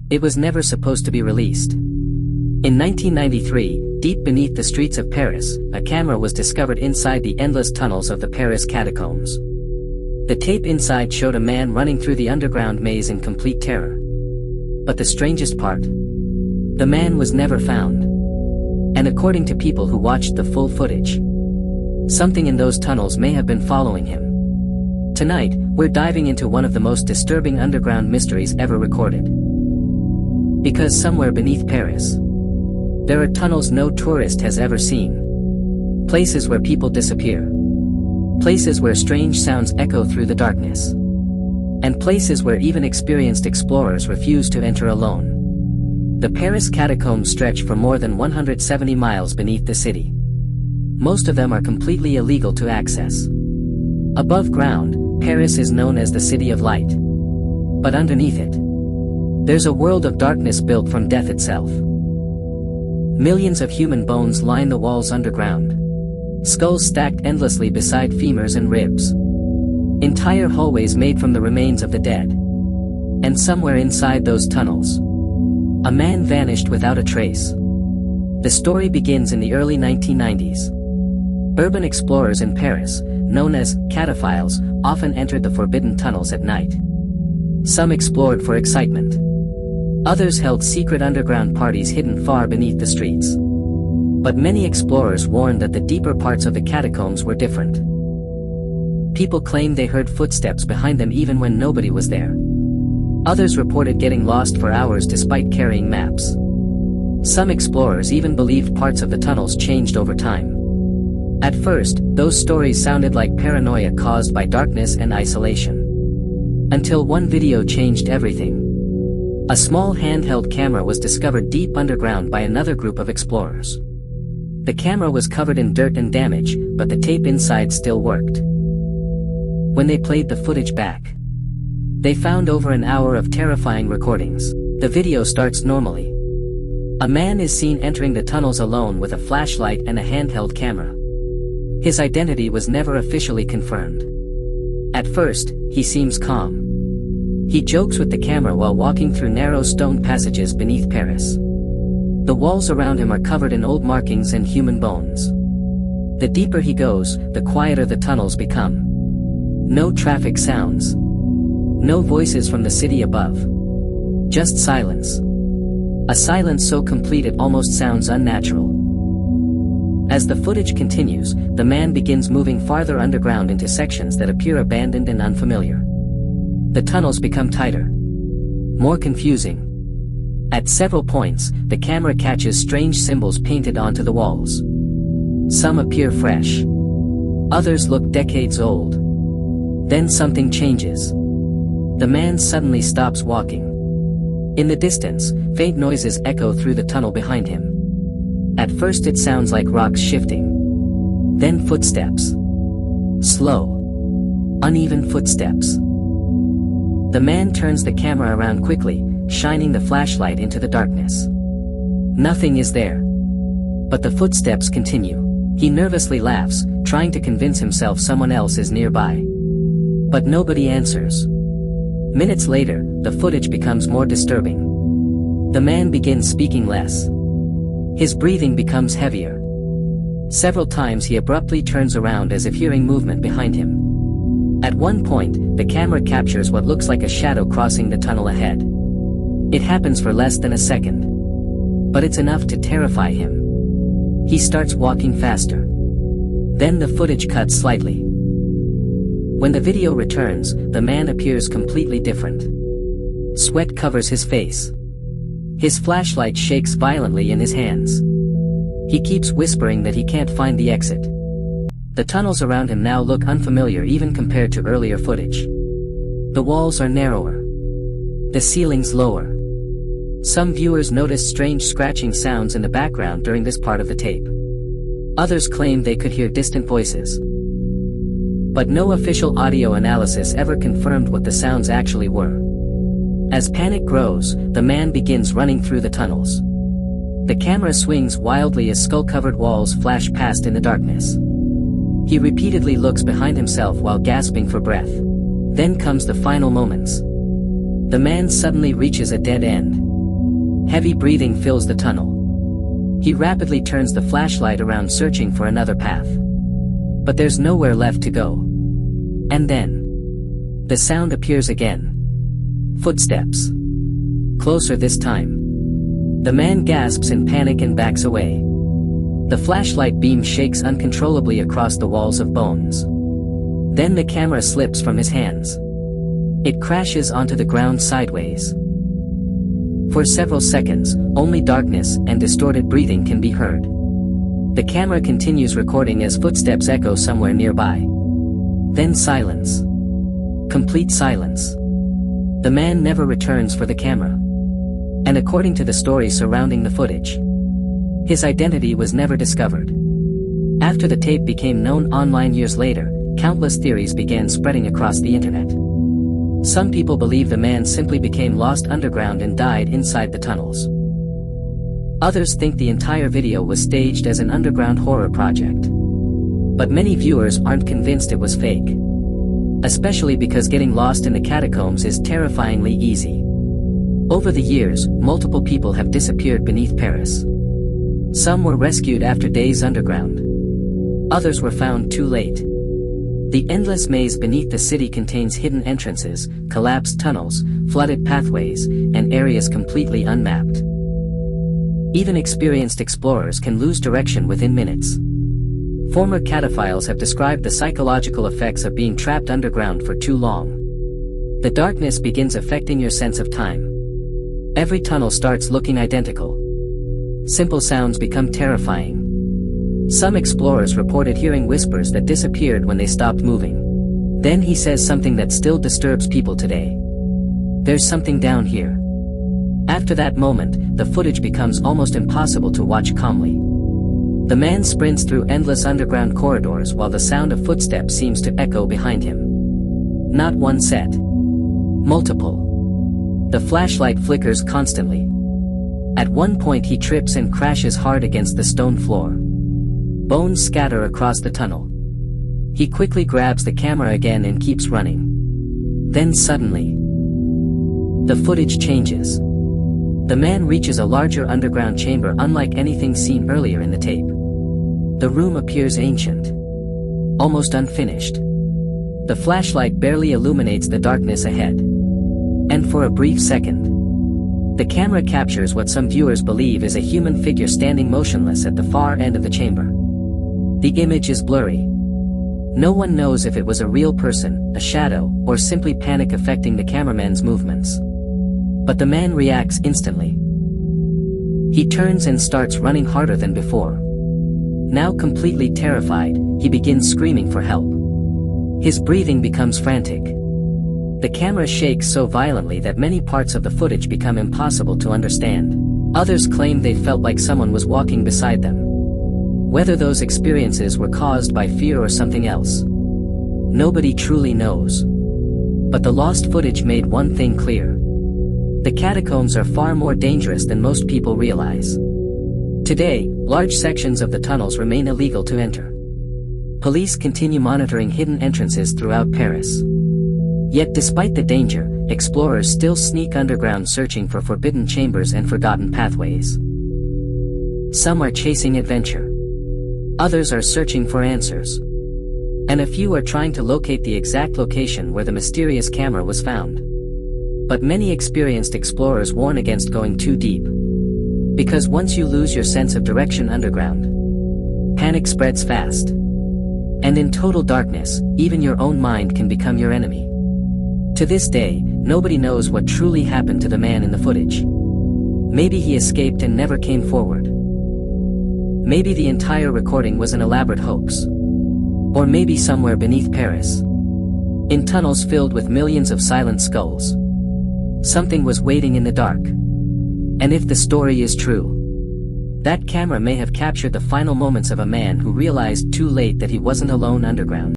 It was never supposed to be released. In 1993, deep beneath the streets of Paris, a camera was discovered inside the endless tunnels of the Paris Catacombs. The tape inside showed a man running through the underground maze in complete terror. But the strangest part? The man was never found. And according to people who watched the full footage, something in those tunnels may have been following him. Tonight, we're diving into one of the most disturbing underground mysteries ever recorded. Because somewhere beneath Paris, there are tunnels no tourist has ever seen. Places where people disappear. Places where strange sounds echo through the darkness. And places where even experienced explorers refuse to enter alone. The Paris Catacombs stretch for more than 170 miles beneath the city. Most of them are completely illegal to access. Above ground, Paris is known as the City of Light. But underneath it, there's a world of darkness built from death itself. Millions of human bones line the walls underground. Skulls stacked endlessly beside femurs and ribs. Entire hallways made from the remains of the dead. And somewhere inside those tunnels, a man vanished without a trace. The story begins in the early 1990s. Urban explorers in Paris, known as cataphiles, often entered the forbidden tunnels at night. Some explored for excitement. Others held secret underground parties hidden far beneath the streets. But many explorers warned that the deeper parts of the catacombs were different. People claimed they heard footsteps behind them even when nobody was there. Others reported getting lost for hours despite carrying maps. Some explorers even believed parts of the tunnels changed over time. At first, those stories sounded like paranoia caused by darkness and isolation. Until one video changed everything. A small handheld camera was discovered deep underground by another group of explorers. The camera was covered in dirt and damage, but the tape inside still worked. When they played the footage back, they found over an hour of terrifying recordings. The video starts normally. A man is seen entering the tunnels alone with a flashlight and a handheld camera. His identity was never officially confirmed. At first, he seems calm. He jokes with the camera while walking through narrow stone passages beneath Paris. The walls around him are covered in old markings and human bones. The deeper he goes, the quieter the tunnels become. No traffic sounds. No voices from the city above. Just silence. A silence so complete it almost sounds unnatural. As the footage continues, the man begins moving farther underground into sections that appear abandoned and unfamiliar. The tunnels become tighter. More confusing. At several points, the camera catches strange symbols painted onto the walls. Some appear fresh. Others look decades old. Then something changes. The man suddenly stops walking. In the distance, faint noises echo through the tunnel behind him. At first it sounds like rocks shifting. Then footsteps. Slow, uneven footsteps. The man turns the camera around quickly, shining the flashlight into the darkness. Nothing is there. But the footsteps continue. He nervously laughs, trying to convince himself someone else is nearby. But nobody answers. Minutes later, the footage becomes more disturbing. The man begins speaking less. His breathing becomes heavier. Several times he abruptly turns around as if hearing movement behind him. At one point, the camera captures what looks like a shadow crossing the tunnel ahead. It happens for less than a second. But it's enough to terrify him. He starts walking faster. Then the footage cuts slightly. When the video returns, the man appears completely different. Sweat covers his face. His flashlight shakes violently in his hands. He keeps whispering that he can't find the exit. The tunnels around him now look unfamiliar even compared to earlier footage. The walls are narrower. The ceilings lower. Some viewers notice strange scratching sounds in the background during this part of the tape. Others claim they could hear distant voices. But no official audio analysis ever confirmed what the sounds actually were. As panic grows, the man begins running through the tunnels. The camera swings wildly as skull-covered walls flash past in the darkness. He repeatedly looks behind himself while gasping for breath. Then comes the final moments. The man suddenly reaches a dead end. Heavy breathing fills the tunnel. He rapidly turns the flashlight around searching for another path. But there's nowhere left to go. And then, the sound appears again. Footsteps. Closer this time. The man gasps in panic and backs away. The flashlight beam shakes uncontrollably across the walls of bones. Then the camera slips from his hands. It crashes onto the ground sideways. For several seconds, only darkness and distorted breathing can be heard. The camera continues recording as footsteps echo somewhere nearby. Then silence. Complete silence. The man never returns for the camera. And according to the story surrounding the footage, his identity was never discovered. After the tape became known online years later, countless theories began spreading across the internet. Some people believe the man simply became lost underground and died inside the tunnels. Others think the entire video was staged as an underground horror project. But many viewers aren't convinced it was fake. Especially because getting lost in the catacombs is terrifyingly easy. Over the years, multiple people have disappeared beneath Paris. Some were rescued after days underground. Others were found too late. The endless maze beneath the city contains hidden entrances, collapsed tunnels, flooded pathways, and areas completely unmapped. Even experienced explorers can lose direction within minutes. Former cataphiles have described the psychological effects of being trapped underground for too long. The darkness begins affecting your sense of time. Every tunnel starts looking identical. Simple sounds become terrifying. Some explorers reported hearing whispers that disappeared when they stopped moving. Then he says something that still disturbs people today. There's something down here. After that moment, the footage becomes almost impossible to watch calmly. The man sprints through endless underground corridors while the sound of footsteps seems to echo behind him. Not one set. Multiple. The flashlight flickers constantly. At one point he trips and crashes hard against the stone floor. Bones scatter across the tunnel. He quickly grabs the camera again and keeps running. Then suddenly, the footage changes. The man reaches a larger underground chamber unlike anything seen earlier in the tape. The room appears ancient. Almost unfinished. The flashlight barely illuminates the darkness ahead. And for a brief second, the camera captures what some viewers believe is a human figure standing motionless at the far end of the chamber. The image is blurry. No one knows if it was a real person, a shadow, or simply panic affecting the cameraman's movements. But the man reacts instantly. He turns and starts running harder than before. Now completely terrified, he begins screaming for help. His breathing becomes frantic. The camera shakes so violently that many parts of the footage become impossible to understand. Others claim they felt like someone was walking beside them. Whether those experiences were caused by fear or something else, nobody truly knows. But the lost footage made one thing clear. The catacombs are far more dangerous than most people realize. Today, large sections of the tunnels remain illegal to enter. Police continue monitoring hidden entrances throughout Paris. Yet despite the danger, explorers still sneak underground searching for forbidden chambers and forgotten pathways. Some are chasing adventure. Others are searching for answers. And a few are trying to locate the exact location where the mysterious camera was found. But many experienced explorers warn against going too deep. Because once you lose your sense of direction underground, panic spreads fast. And in total darkness, even your own mind can become your enemy. To this day, nobody knows what truly happened to the man in the footage. Maybe he escaped and never came forward. Maybe the entire recording was an elaborate hoax. Or maybe somewhere beneath Paris, in tunnels filled with millions of silent skulls, something was waiting in the dark. And if the story is true, that camera may have captured the final moments of a man who realized too late that he wasn't alone underground.